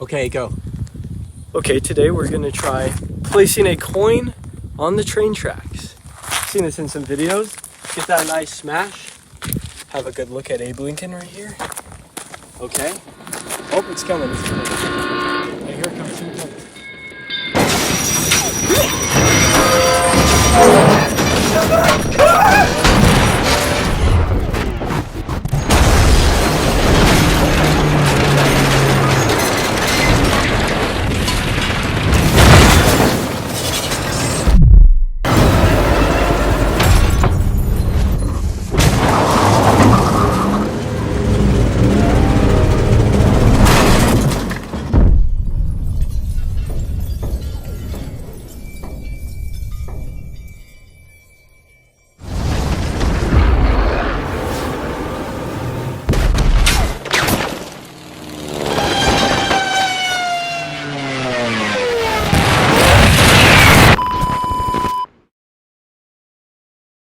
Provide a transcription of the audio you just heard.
Okay, go. Okay, today we're gonna try placing a coin on the train tracks. Seen this in some videos. Get that nice smash. Have a good look at Abe Lincoln right here. Okay. Oh, it's coming. It's coming. Okay, here it comes. Here it comes.